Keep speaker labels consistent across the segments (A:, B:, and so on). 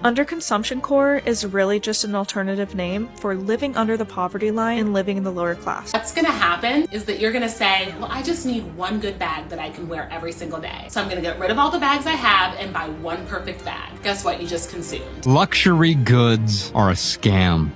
A: Underconsumption core is really just an alternative name for living under the poverty line and living in the lower class.
B: What's gonna happen is that you're gonna say, well, I just need one good bag that I can wear every single day. So I'm gonna get rid of all the bags I have and buy one perfect bag. Guess what? You just consumed.
C: Luxury goods are a scam.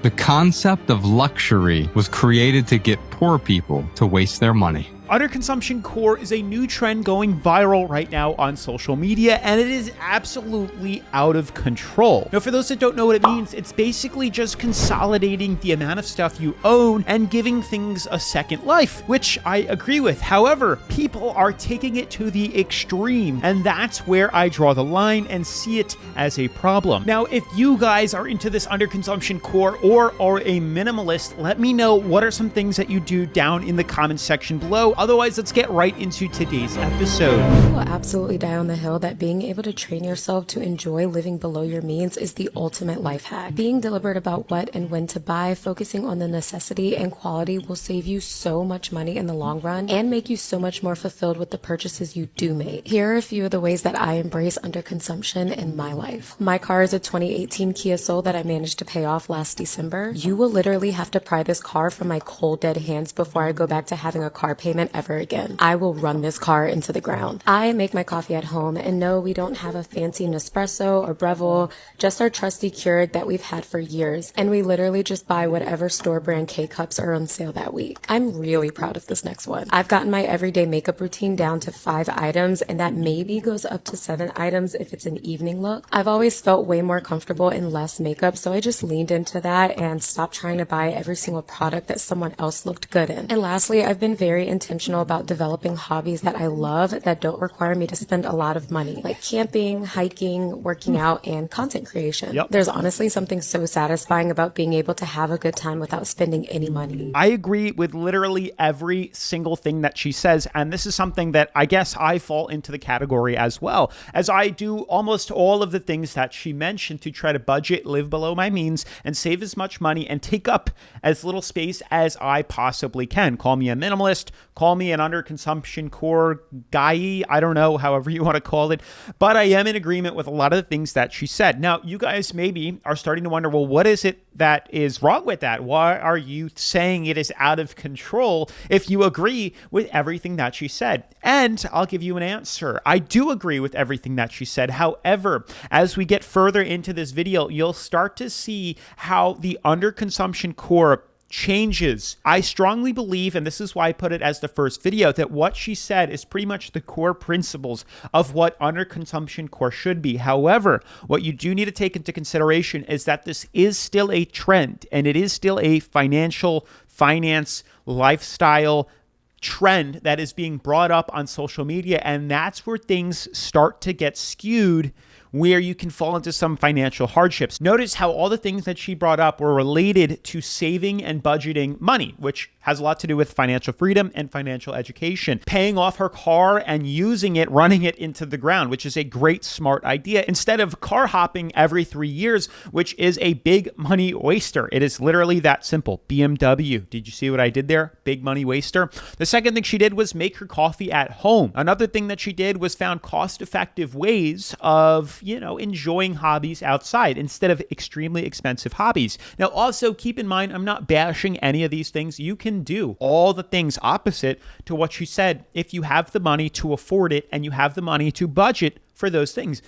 C: The concept of luxury was created to get poor people to waste their money.
D: Underconsumption core is a new trend going viral right now on social media, and it is absolutely out of control. Now, for those that don't know what it means, it's basically just consolidating the amount of stuff you own and giving things a second life, which I agree with. However, people are taking it to the extreme, and that's where I draw the line and see it as a problem. Now, if you guys are into this underconsumption core or are a minimalist, let me know what are some things that you do down in the comments section below. Otherwise, let's get right into today's episode.
E: You will absolutely die on the hill that being able to train yourself to enjoy living below your means is the ultimate life hack. Being deliberate about what and when to buy, focusing on the necessity and quality will save you so much money in the long run and make you so much more fulfilled with the purchases you do make. Here are a few of the ways that I embrace underconsumption in my life. My car is a 2018 Kia Soul that I managed to pay off last December. You will literally have to pry this car from my cold dead hands before I go back to having a car payment ever again. I will run this car into the ground. I make my coffee at home, and no, we don't have a fancy Nespresso or Breville, just our trusty Keurig that we've had for years, and we literally just buy whatever store brand K-Cups are on sale that week. I'm really proud of this next one. I've gotten my everyday makeup routine down to 5 items, and that maybe goes up to 7 items if it's an evening look. I've always felt way more comfortable in less makeup, so I just leaned into that and stopped trying to buy every single product that someone else looked good in. And lastly, I've been very intentional about developing hobbies that I love that don't require me to spend a lot of money, like camping, hiking, working out, and content creation. There's honestly something so satisfying about being able to have a good time without spending any money.
D: I agree with literally every single thing that she says, and this is something that I guess I fall into the category as well, as I do almost all of the things that she mentioned to try to budget, live below my means, and save as much money and take up as little space as I possibly can. Call me a minimalist, call me an underconsumption core guy, I don't know, however you want to call it, but I am in agreement with a lot of the things that she said. Now, you guys maybe are starting to wonder, well, what is it that is wrong with that? Why are you saying it is out of control if you agree with everything that she said? And I'll give you an answer. I do agree with everything that she said. However, as we get further into this video, you'll start to see how the underconsumption core changes. I strongly believe, and this is why I put it as the first video, that what she said is pretty much the core principles of what underconsumption core should be. However, what you do need to take into consideration is that this is still a trend, and it is still a finance, lifestyle trend that is being brought up on social media, and that's where things start to get skewed, where you can fall into some financial hardships. Notice how all the things that she brought up were related to saving and budgeting money, which has a lot to do with financial freedom and financial education. Paying off her car and using it, running it into the ground, which is a great, smart idea, instead of car hopping every 3 years, which is a big money waster. It is literally that simple. BMW. Did you see what I did there? Big money waster. The second thing she did was make her coffee at home. Another thing that she did was found cost-effective ways of, enjoying hobbies outside instead of extremely expensive hobbies. Now, also keep in mind, I'm not bashing any of these things. You can do all the things opposite to what she said if you have the money to afford it and you have the money to budget for those things.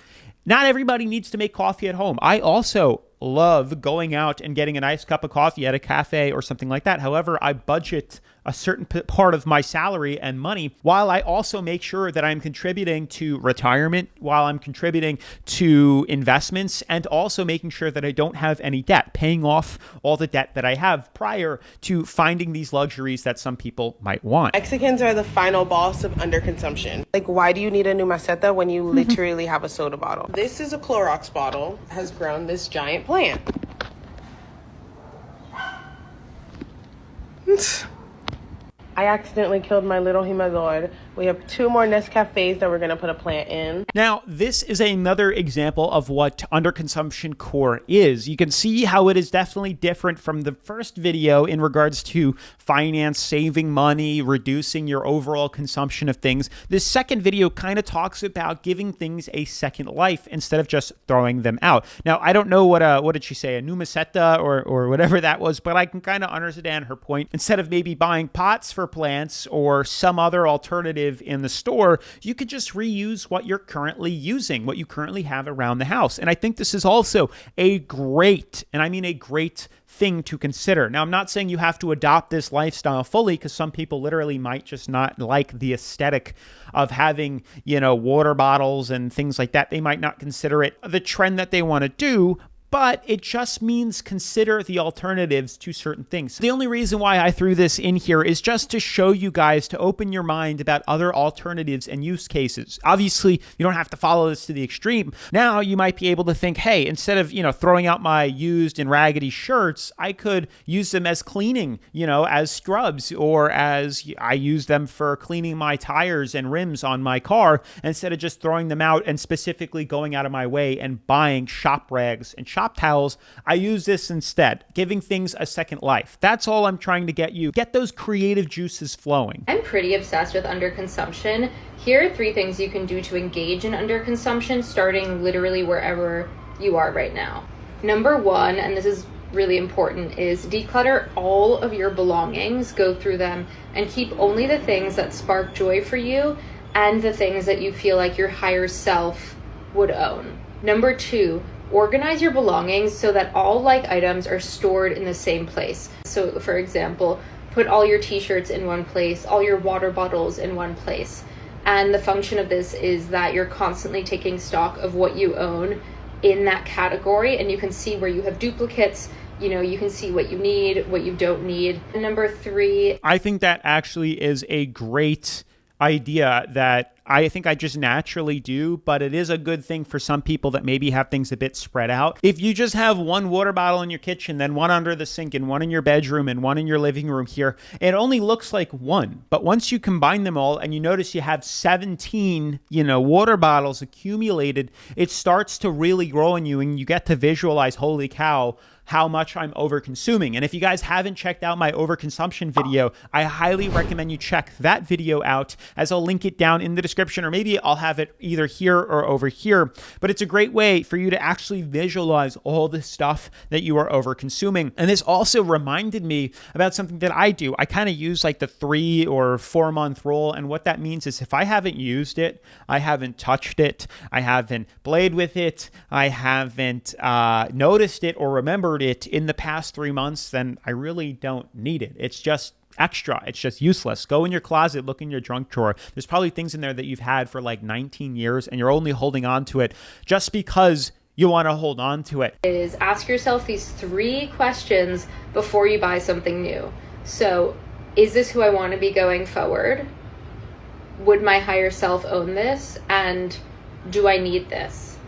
D: Not everybody needs to make coffee at home. I also love going out and getting a nice cup of coffee at a cafe or something like that. However, I budget a certain part of my salary and money, while I also make sure that I'm contributing to retirement, while I'm contributing to investments, and also making sure that I don't have any debt, paying off all the debt that I have prior to finding these luxuries that some people might want.
F: Mexicans are the final boss of underconsumption. Like, why do you need a new maceta when you literally have a soda bottle? This is a Clorox bottle, has grown this giant plant. I accidentally killed my little Himador We have 2 more Nescafes that we're going to put a plant in.
D: Now, this is another example of what underconsumption core is. You can see how it is definitely different from the first video in regards to finance, saving money, reducing your overall consumption of things. This second video kind of talks about giving things a second life instead of just throwing them out. Now, I don't know what did she say, a numiseta or whatever that was, but I can kind of understand her point. Instead of maybe buying pots for plants or some other alternative in the store, you could just reuse what you're currently using, what you currently have around the house. And I think this is also a great, and I mean a great thing to consider. Now, I'm not saying you have to adopt this lifestyle fully, because some people literally might just not like the aesthetic of having, water bottles and things like that. They might not consider it the trend that they want to do, but it just means consider the alternatives to certain things. The only reason why I threw this in here is just to show you guys, to open your mind about other alternatives and use cases. Obviously, you don't have to follow this to the extreme. Now, you might be able to think, hey, instead of, throwing out my used and raggedy shirts, I could use them as cleaning, as scrubs, or as I use them for cleaning my tires and rims on my car, instead of just throwing them out and specifically going out of my way and buying shop rags and shop towels. I use this instead, giving things a second life. That's all I'm trying to get those creative juices flowing.
G: I'm pretty obsessed with underconsumption. Here are 3 things you can do to engage in underconsumption, starting literally wherever you are right now. Number 1, and this is really important, is declutter all of your belongings, go through them, and keep only the things that spark joy for you and the things that you feel like your higher self would own. Number 2, organize your belongings so that all like items are stored in the same place. So for example, put all your t-shirts in one place, all your water bottles in one place. And the function of this is that you're constantly taking stock of what you own in that category, and you can see where you have duplicates. You can see what you need, what you don't need. And number 3,
D: I think that actually is a great idea that I think I just naturally do, but it is a good thing for some people that maybe have things a bit spread out. If you just have one water bottle in your kitchen, then one under the sink, and one in your bedroom, and one in your living room here, it only looks like one. But once you combine them all and you notice you have 17, water bottles accumulated, it starts to really grow in you, and you get to visualize, holy cow, how much I'm over-consuming. And if you guys haven't checked out my overconsumption video, I highly recommend you check that video out, as I'll link it down in the description, or maybe I'll have it either here or over here. But it's a great way for you to actually visualize all the stuff that you are over-consuming. And this also reminded me about something that I do. I kind of use like the 3 or 4 month rule. And what that means is if I haven't used it, I haven't touched it, I haven't played with it, I haven't noticed it or remembered it in the past 3 months, then I really don't need it. It's just extra. It's just useless. Go in your closet, look in your junk drawer. There's probably things in there that you've had for like 19 years and you're only holding on to it just because you want to hold on to it.
G: Is ask yourself these 3 questions before you buy something new. So, is this who I want to be going forward? Would my higher self own this? And do I need this?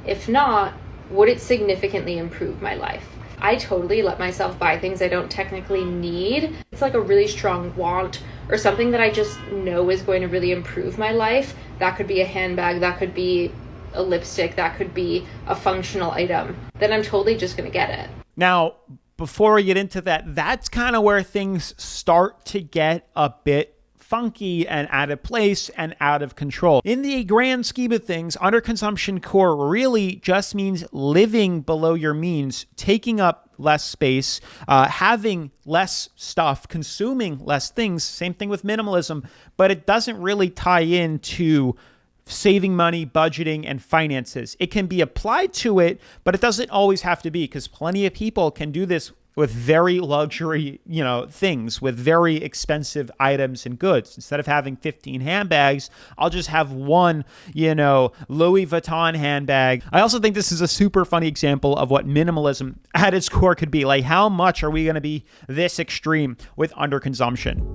G: If not, would it significantly improve my life? I totally let myself buy things I don't technically need. It's like a really strong want or something that I just know is going to really improve my life. That could be a handbag, that could be a lipstick, that could be a functional item. Then I'm totally just going to get it.
D: Now, before we get into that, that's kind of where things start to get a bit funky and out of place and out of control. In the grand scheme of things, underconsumption core really just means living below your means, taking up less space, having less stuff, consuming less things. Same thing with minimalism, but it doesn't really tie into saving money, budgeting, and finances. It can be applied to it, but it doesn't always have to be, because plenty of people can do this with very luxury, things, with very expensive items and goods. Instead of having 15 handbags, I'll just have one, Louis Vuitton handbag. I also think this is a super funny example of what minimalism at its core could be. Like, how much are we going to be this extreme with underconsumption?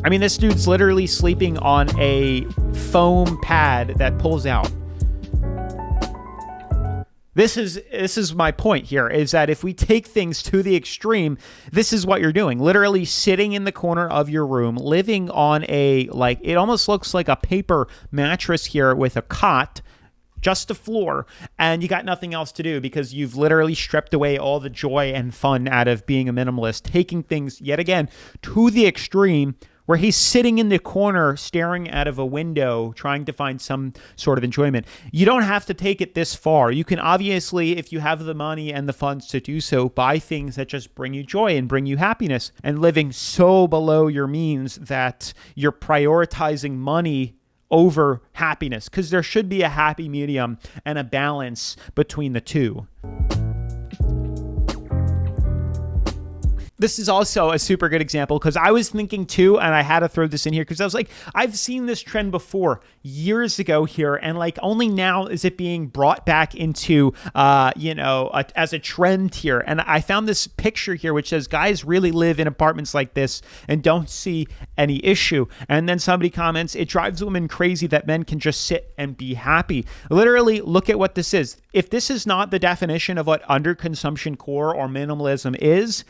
D: I mean, this dude's literally sleeping on a foam pad that pulls out. This is my point here, is that if we take things to the extreme, this is what you're doing. Literally sitting in the corner of your room, living on a, like, it almost looks like a paper mattress here with a cot, just a floor, and you got nothing else to do because you've literally stripped away all the joy and fun out of being a minimalist, taking things yet again to the extreme, where he's sitting in the corner staring out of a window trying to find some sort of enjoyment. You don't have to take it this far. You can obviously, if you have the money and the funds to do so, buy things that just bring you joy and bring you happiness, and living so below your means that you're prioritizing money over happiness, because there should be a happy medium and a balance between the two. This is also a super good example because I was thinking too, and I had to throw this in here because I was like, I've seen this trend before years ago here, and like only now is it being brought back into, as a trend here. And I found this picture here which says guys really live in apartments like this and don't see any issue. And then somebody comments, it drives women crazy that men can just sit and be happy. Literally, look at what this is. If this is not the definition of what underconsumption core or minimalism is,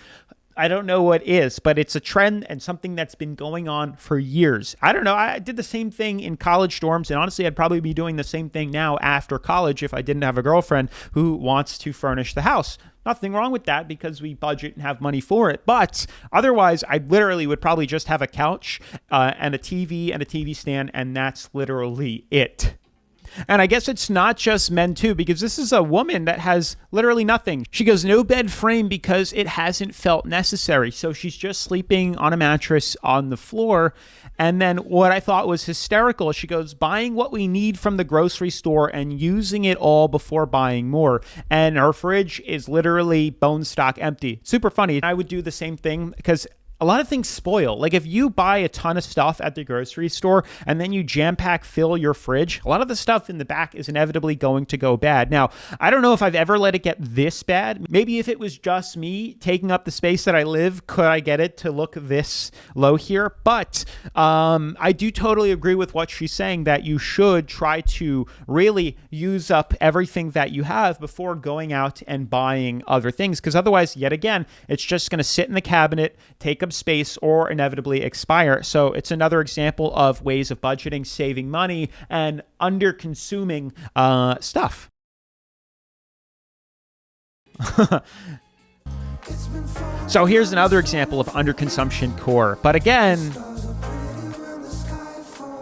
D: I don't know what is, but it's a trend and something that's been going on for years. I don't know. I did the same thing in college dorms, and honestly, I'd probably be doing the same thing now after college if I didn't have a girlfriend who wants to furnish the house. Nothing wrong with that because we budget and have money for it. But otherwise, I literally would probably just have a couch and a TV stand, and that's literally it. And I guess it's not just men too, because this is a woman that has literally nothing. She goes, no bed frame because it hasn't felt necessary. So she's just sleeping on a mattress on the floor. And then what I thought was hysterical, she goes, buying what we need from the grocery store and using it all before buying more. And her fridge is literally bone stock empty. Super funny. I would do the same thing because a lot of things spoil. Like if you buy a ton of stuff at the grocery store and then you jam-pack fill your fridge, a lot of the stuff in the back is inevitably going to go bad. Now, I don't know if I've ever let it get this bad. Maybe if it was just me taking up the space that I live, could I get it to look this low here? But I do totally agree with what she's saying, that you should try to really use up everything that you have before going out and buying other things. Because otherwise, yet again, it's just going to sit in the cabinet, take up space, or inevitably expire. So it's another example of ways of budgeting, saving money, and under-consuming stuff. So here's another example of underconsumption core. But again,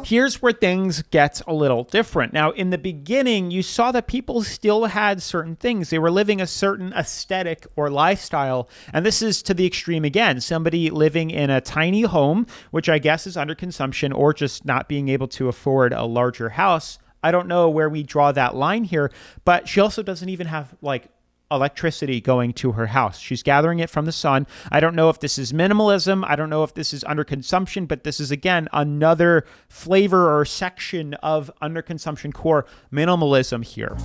D: here's where things get a little different. Now, in the beginning, you saw that people still had certain things. They were living a certain aesthetic or lifestyle. And this is to the extreme again. Somebody living in a tiny home, which I guess is underconsumption, or just not being able to afford a larger house. I don't know where we draw that line here, but she also doesn't even have like electricity going to her house. She's gathering it from the sun. I don't know if this is minimalism. I don't know if this is underconsumption, but this is, again, another flavor or section of underconsumption core minimalism here.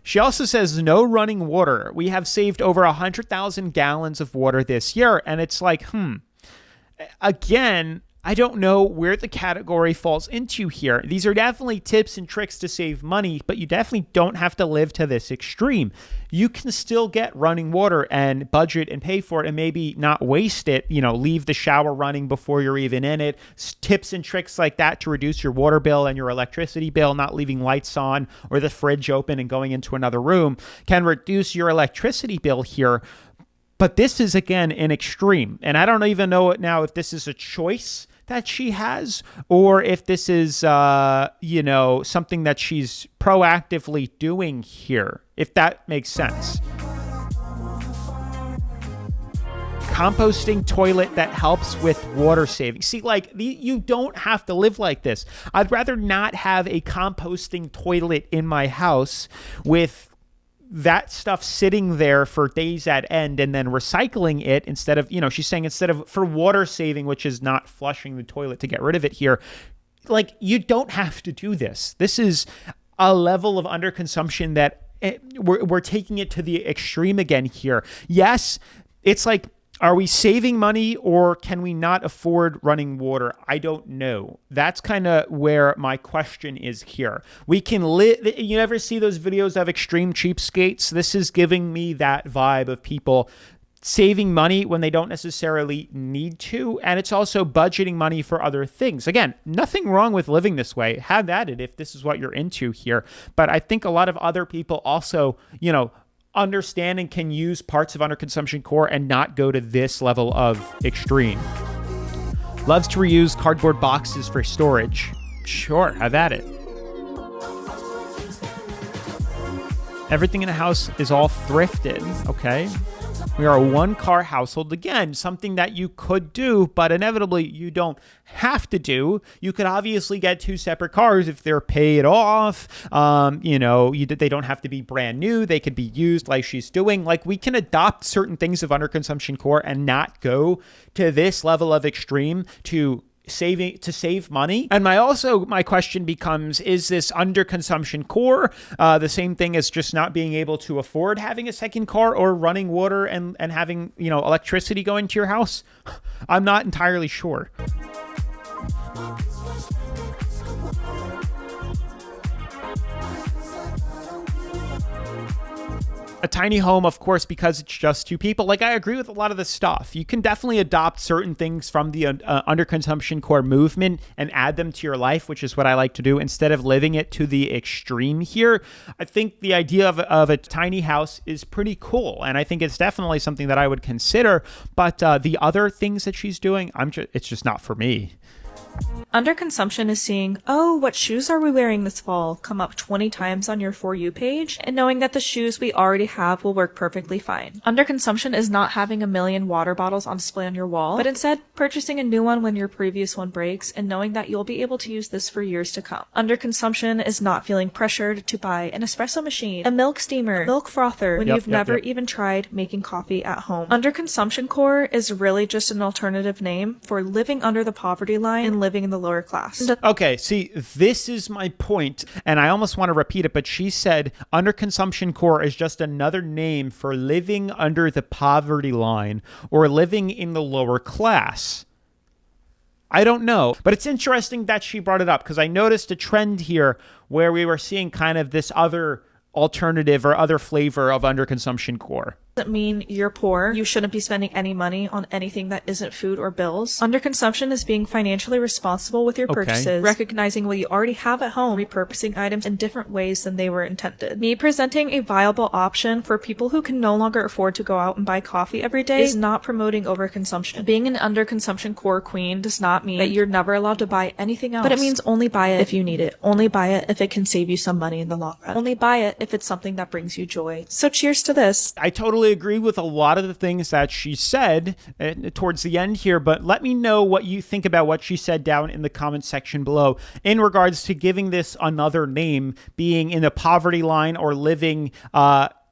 D: She also says no running water. We have saved over 100,000 gallons of water this year. And it's like, again, I don't know where the category falls into here. These are definitely tips and tricks to save money, but you definitely don't have to live to this extreme. You can still get running water and budget and pay for it and maybe not waste it, leave the shower running before you're even in it. Tips and tricks like that to reduce your water bill and your electricity bill, not leaving lights on or the fridge open and going into another room, can reduce your electricity bill here. But this is, again, an extreme. And I don't even know now if this is a choice that she has, or if this is, something that she's proactively doing here, if that makes sense. Composting toilet that helps with water saving. See, you don't have to live like this. I'd rather not have a composting toilet in my house with that stuff sitting there for days at end and then recycling it instead of, she's saying instead of for water saving, which is not flushing the toilet to get rid of it here. You don't have to do this. This is a level of underconsumption that we're taking it to the extreme again here. Yes, it's like Are we saving money or can we not afford running water? I don't know. That's kind of where my question is here. We can you ever see those videos of extreme cheapskates? This is giving me that vibe of people saving money when they don't necessarily need to. And it's also budgeting money for other things. Again, nothing wrong with living this way. Have at it if this is what you're into here. But I think a lot of other people also, understand and can use parts of underconsumption core and not go to this level of extreme. Loves to reuse cardboard boxes for storage. Sure, have at it. Everything in the house is all thrifted, okay? We are a one-car household. Again, something that you could do, but inevitably you don't have to do. You could obviously get 2 separate cars if they're paid off. They don't have to be brand new. They could be used like she's doing. Like, we can adopt certain things of underconsumption core and not go to this level of extreme to save money. And my question becomes, is this underconsumption core the same thing as just not being able to afford having a second car or running water and having electricity going to your house? I'm not entirely sure. A tiny home, of course, because it's just 2 people. Like, I agree with a lot of the stuff. You can definitely adopt certain things from the underconsumption core movement and add them to your life, which is what I like to do instead of living it to the extreme here. I think the idea of a tiny house is pretty cool, and I think it's definitely something that I would consider. But the other things that she's doing, it's just not for me.
A: Underconsumption is seeing, oh, what shoes are we wearing this fall, come up 20 times on your For You page, and knowing that the shoes we already have will work perfectly fine. Underconsumption is not having a million water bottles on display on your wall, but instead purchasing a new one when your previous one breaks and knowing that you'll be able to use this for years to come. Underconsumption is not feeling pressured to buy an espresso machine, a milk steamer, milk frother when you've never even tried making coffee at home. Underconsumption core is really just an alternative name for living under the poverty line and living in the lower class.
D: Okay, see, this is my point, and I almost want to repeat it, but she said underconsumption core is just another name for living under the poverty line or living in the lower class. I don't know, but it's interesting that she brought it up because I noticed a trend here where we were seeing kind of this other alternative or other flavor of underconsumption core.
A: Doesn't mean you're poor. You shouldn't be spending any money on anything that isn't food or bills. Underconsumption is being financially responsible with your purchases, recognizing what you already have at home, repurposing items in different ways than they were intended. Me presenting a viable option for people who can no longer afford to go out and buy coffee every day is not promoting overconsumption. Being an underconsumption core queen does not mean that you're never allowed to buy anything else, but it means only buy it if you need it. Only buy it if it can save you some money in the long run. Only buy it if it's something that brings you joy. So cheers to this.
D: I totally agree with a lot of the things that she said towards the end here, but let me know what you think about what she said down in the comment section below in regards to giving this another name, being in the poverty line or living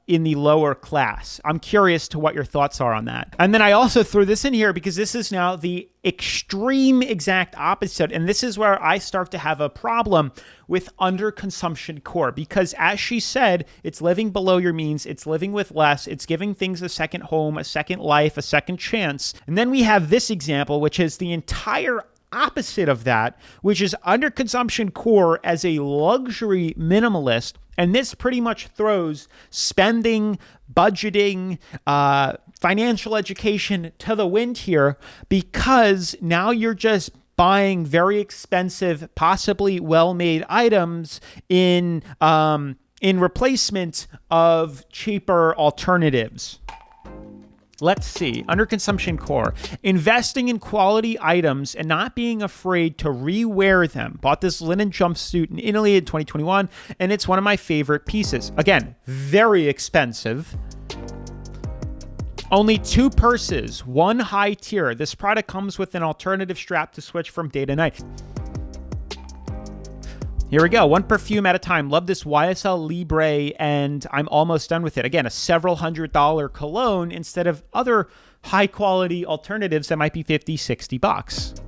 D: in the lower class. I'm curious to what your thoughts are on that. And then I also threw this in here because this is now the extreme exact opposite. And this is where I start to have a problem with underconsumption core, because as she said, it's living below your means. It's living with less. It's giving things a second home, a second life, a second chance. And then we have this example, which is the entire opposite of that, which is underconsumption core as a luxury minimalist. And this pretty much throws spending, budgeting, financial education to the wind here, because now you're just buying very expensive, possibly well-made items in replacement of cheaper alternatives. Let's see. Underconsumption core. Investing in quality items and not being afraid to rewear them. Bought this linen jumpsuit in Italy in 2021, and it's one of my favorite pieces. Again, very expensive. Only 2 purses, 1 high tier. This product comes with an alternative strap to switch from day to night. Here we go. 1 perfume at a time. Love this YSL Libre, and I'm almost done with it. Again, a several $100 cologne instead of other high-quality alternatives that might be $50, $60.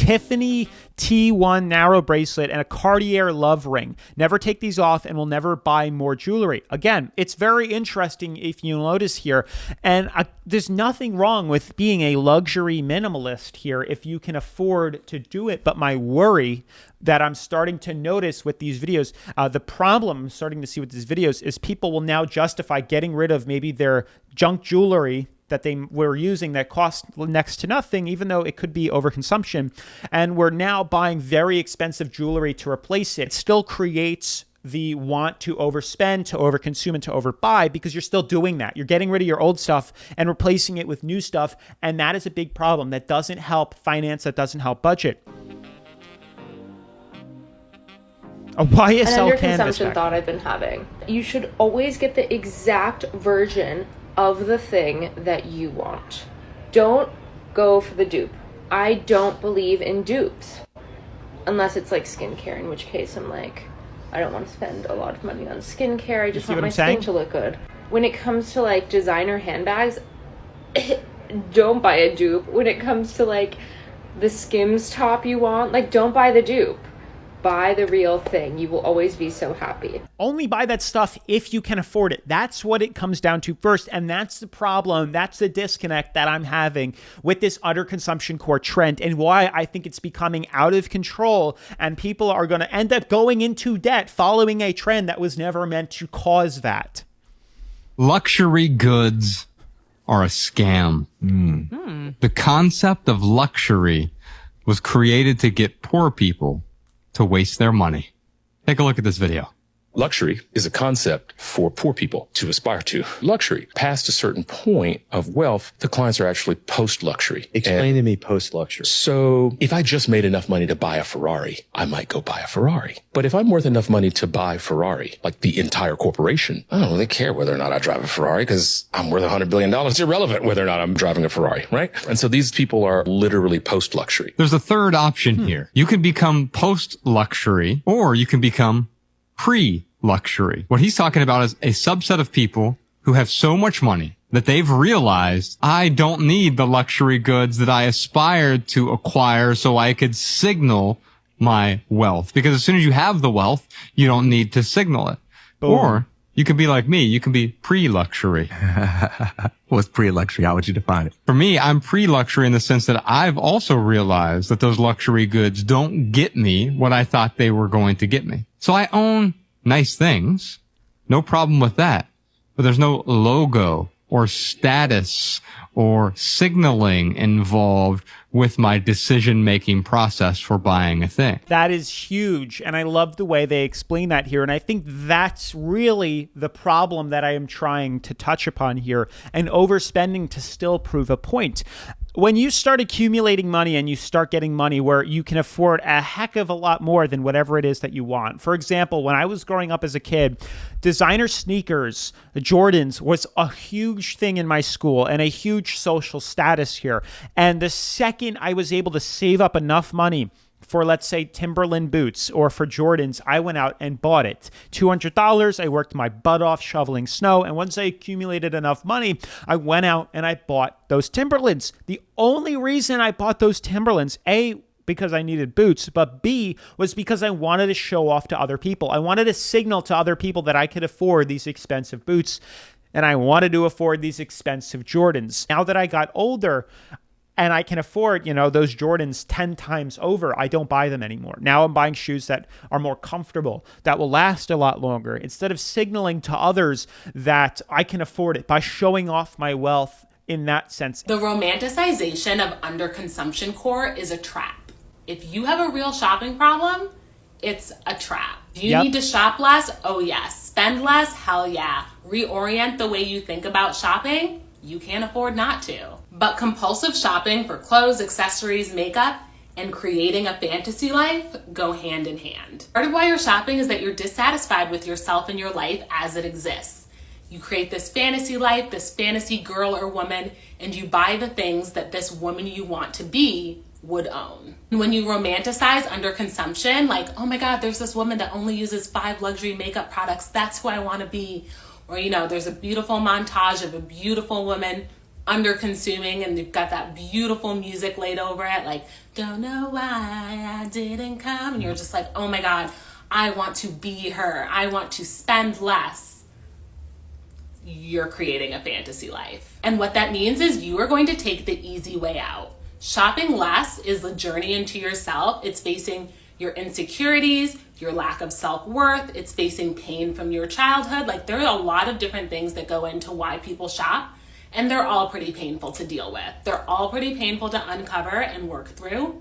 D: Tiffany T1 narrow bracelet, and a Cartier love ring. Never take these off and will never buy more jewelry. Again, it's very interesting if you notice here. And there's nothing wrong with being a luxury minimalist here if you can afford to do it. But my worry that I'm starting to notice with these videos, the problem I'm starting to see with these videos is people will now justify getting rid of maybe their junk jewelry that they were using that cost next to nothing, even though it could be overconsumption. And we're now buying very expensive jewelry to replace it. It still creates the want to overspend, to overconsume, and to overbuy because you're still doing that. You're getting rid of your old stuff and replacing it with new stuff. And that is a big problem. That doesn't help finance. That doesn't help budget. A YSL canvas
G: Underconsumption
D: bag.
G: thought I've been having. You should always get the exact version of the thing that you want. Don't go for the dupe. I don't believe in dupes. Unless it's like skincare, in which case I'm like, I don't want to spend a lot of money on skincare. I just want my skin to look good. When it comes to like designer handbags, don't buy a dupe. When it comes to like the Skims top you want, like don't buy the dupe. Buy the real thing. You will always be so happy.
D: Only buy that stuff if you can afford it. That's what it comes down to first. And that's the problem. That's the disconnect that I'm having with this underconsumption core trend and why I think it's becoming out of control. And people are going to end up going into debt following a trend that was never meant to cause that.
C: Luxury goods are a scam. The concept of luxury was created to get poor people to waste their money. Take a look at this video.
H: Luxury is a concept for poor people to aspire to. Luxury, past a certain point of wealth, the clients are actually post-luxury.
I: Explain to me post-luxury.
H: So if I just made enough money to buy a Ferrari, I might go buy a Ferrari. But if I'm worth enough money to buy Ferrari, like the entire corporation, I don't really care whether or not I drive a Ferrari because I'm worth $100 billion. It's irrelevant whether or not I'm driving a Ferrari, right? And so these people are literally post-luxury.
C: There's a third option here. You can become post-luxury or you can become pre-luxury. What he's talking about is a subset of people who have so much money that they've realized I don't need the luxury goods that I aspired to acquire so I could signal my wealth. Because as soon as you have the wealth, you don't need to signal it. Boom. Or you could be like me. You can be pre-luxury.
I: What's pre-luxury? How would you define it?
C: For me, I'm pre-luxury in the sense that I've also realized that those luxury goods don't get me what I thought they were going to get me. So I own nice things. No problem with that. But there's no logo or status or signaling involved with my decision-making process for buying a thing.
D: That is huge, and I love the way they explain that here, and I think that's really the problem that I am trying to touch upon here, and overspending to still prove a point. When you start accumulating money and you start getting money where you can afford a heck of a lot more than whatever it is that you want. For example, when I was growing up as a kid, designer sneakers, the Jordans, was a huge thing in my school and a huge social status here. And the second I was able to save up enough money for, let's say, Timberland boots or for Jordans, I went out and bought it. $200, I worked my butt off shoveling snow, and once I accumulated enough money, I went out and I bought those Timberlands. The only reason I bought those Timberlands, A, because I needed boots, but B, was because I wanted to show off to other people. I wanted to signal to other people that I could afford these expensive boots, and I wanted to afford these expensive Jordans. Now that I got older, and I can afford, those Jordans 10 times over, I don't buy them anymore. Now I'm buying shoes that are more comfortable, that will last a lot longer, instead of signaling to others that I can afford it by showing off my wealth in that sense.
B: The romanticization of underconsumption core is a trap. If you have a real shopping problem, it's a trap. Do you need to shop less? Oh yes. Spend less? Hell yeah. Reorient the way you think about shopping? You can't afford not to. But compulsive shopping for clothes, accessories, makeup, and creating a fantasy life go hand in hand. Part of why you're shopping is that you're dissatisfied with yourself and your life as it exists. You create this fantasy life, this fantasy girl or woman, and you buy the things that this woman you want to be would own. And when you romanticize underconsumption, like, oh my God, there's this woman that only uses 5 luxury makeup products, that's who I want to be. Or, there's a beautiful montage of a beautiful woman under consuming and they've got that beautiful music laid over it, like, don't know why I didn't come. And you're just like, oh my God, I want to be her. I want to spend less. You're creating a fantasy life. And what that means is you are going to take the easy way out. Shopping less is the journey into yourself. It's facing your insecurities, your lack of self-worth. It's facing pain from your childhood. Like, there are a lot of different things that go into why people shop. And they're all pretty painful to deal with. They're all pretty painful to uncover and work through.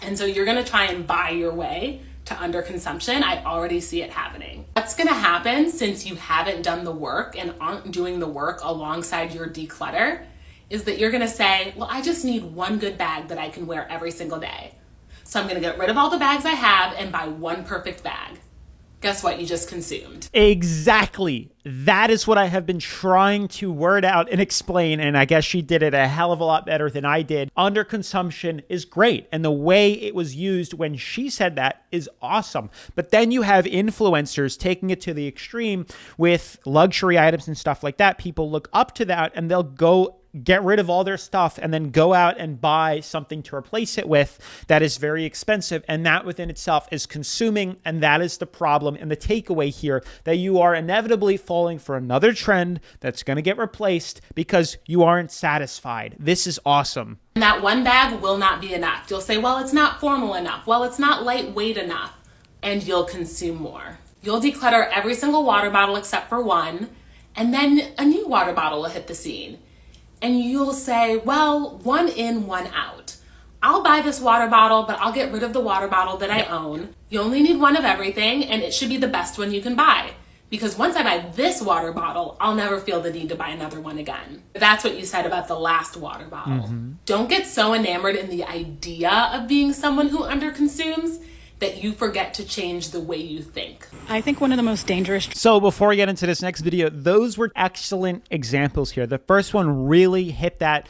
B: And so you're gonna try and buy your way to underconsumption. I already see it happening. What's gonna happen since you haven't done the work and aren't doing the work alongside your declutter is that you're gonna say, well, I just need one good bag that I can wear every single day. So I'm gonna get rid of all the bags I have and buy one perfect bag. Guess what? You just consumed.
D: Exactly. That is what I have been trying to word out and explain, and I guess she did it a hell of a lot better than I did. Underconsumption is great, and the way it was used when she said that is awesome. But then you have influencers taking it to the extreme with luxury items and stuff like that. People look up to that, and they'll go get rid of all their stuff and then go out and buy something to replace it with that is very expensive. And that within itself is consuming. And that is the problem and the takeaway here, that you are inevitably falling for another trend that's going to get replaced because you aren't satisfied. This is awesome.
B: And that one bag will not be enough. You'll say, well, it's not formal enough. Well, it's not lightweight enough. And you'll consume more. You'll declutter every single water bottle except for one. And then a new water bottle will hit the scene. And you'll say, well, one in, one out. I'll buy this water bottle, but I'll get rid of the water bottle that I own. You only need one of everything, and it should be the best one you can buy. Because once I buy this water bottle, I'll never feel the need to buy another one again. That's what you said about the last water bottle. Mm-hmm. Don't get so enamored in the idea of being someone who underconsumes that you forget to change the way you think.
J: I think one of the most dangerous...
D: So before we get into this next video, those were excellent examples here. The first one really hit that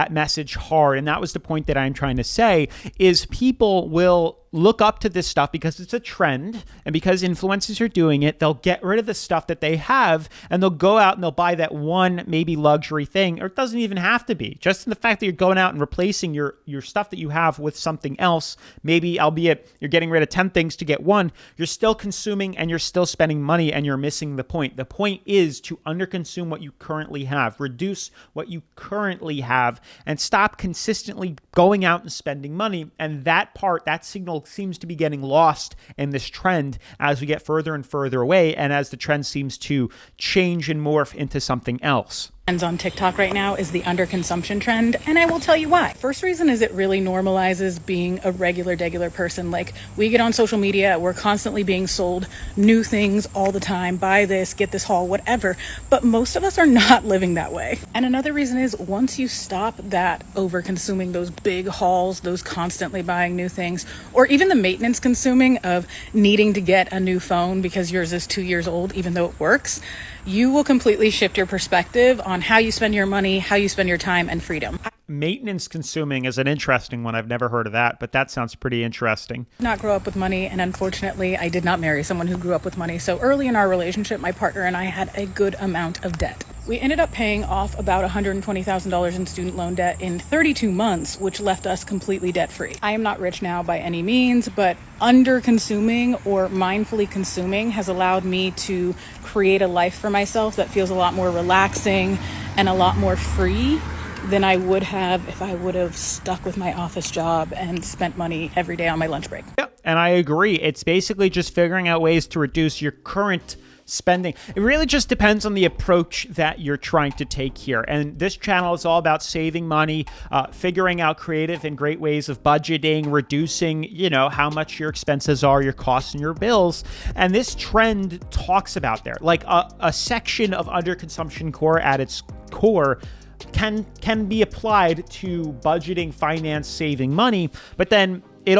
D: message hard, and that was the point that I'm trying to say, is people will look up to this stuff because it's a trend, and because influencers are doing it, they'll get rid of the stuff that they have, and they'll go out and they'll buy that one maybe luxury thing, or it doesn't even have to be. Just in the fact that you're going out and replacing your stuff that you have with something else, maybe albeit you're getting rid of 10 things to get one, you're still consuming and you're still spending money, and you're missing the point. The point is to underconsume what you currently have, reduce what you currently have, and stop consistently going out and spending money. And that part, that signal seems to be getting lost in this trend as we get further and further away, and as the trend seems to change and morph into something else.
J: On TikTok right now is the underconsumption trend, and I will tell you why. First reason is it really normalizes being a regular person. Like, we get on social media, we're constantly being sold new things all the time. Buy this, get this haul, whatever. But most of us are not living that way. And another reason is once you stop that over-consuming, those big hauls, those constantly buying new things, or even the maintenance consuming of needing to get a new phone because yours is 2 years old, even though it works, you will completely shift your perspective on how you spend your money, how you spend your time, and freedom.
D: Maintenance consuming is an interesting one. I've never heard of that, but that sounds pretty interesting.
J: I did not grow up with money, and unfortunately, I did not marry someone who grew up with money. So early in our relationship, my partner and I had a good amount of debt. We ended up paying off about $120,000 in student loan debt in 32 months, which left us completely debt-free. I am not rich now by any means, but under-consuming or mindfully consuming has allowed me to create a life for myself that feels a lot more relaxing and a lot more free than I would have if I would have stuck with my office job and spent money every day on my lunch break.
D: Yeah, and I agree. It's basically just figuring out ways to reduce your current spending. It really just depends on the approach that you're trying to take here. And this channel is all about saving money, figuring out creative and great ways of budgeting, reducing, how much your expenses are, your costs and your bills. And this trend talks about there, like a section of underconsumption core at its core can be applied to budgeting, finance, saving money, but then it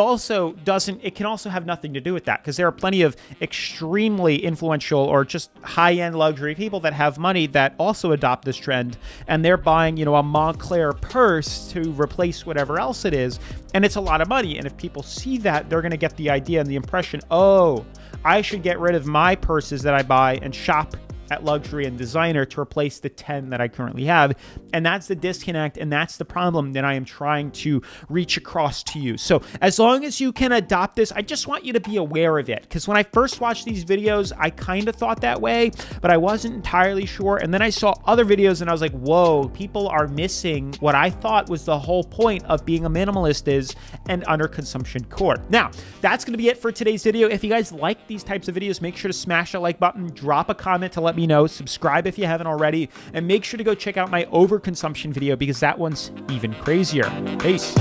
D: can also have nothing to do with that, because there are plenty of extremely influential or just high-end luxury people that have money that also adopt this trend, and they're buying, a Montclair purse to replace whatever else it is, and it's a lot of money. And if people see that, they're going to get the idea and the impression, oh, I should get rid of my purses that I buy and shop at luxury and designer to replace the 10 that I currently have. And that's the disconnect, and that's the problem that I am trying to reach across to you. So as long as you can adopt this, I just want you to be aware of it. Because when I first watched these videos, I kind of thought that way, but I wasn't entirely sure. And then I saw other videos and I was like, whoa, people are missing what I thought was the whole point of being a minimalist is an underconsumption core. Now, that's going to be it for today's video. If you guys like these types of videos, make sure to smash that like button, drop a comment to let me know, subscribe if you haven't already, and make sure to go check out my overconsumption video because that one's even crazier. Peace.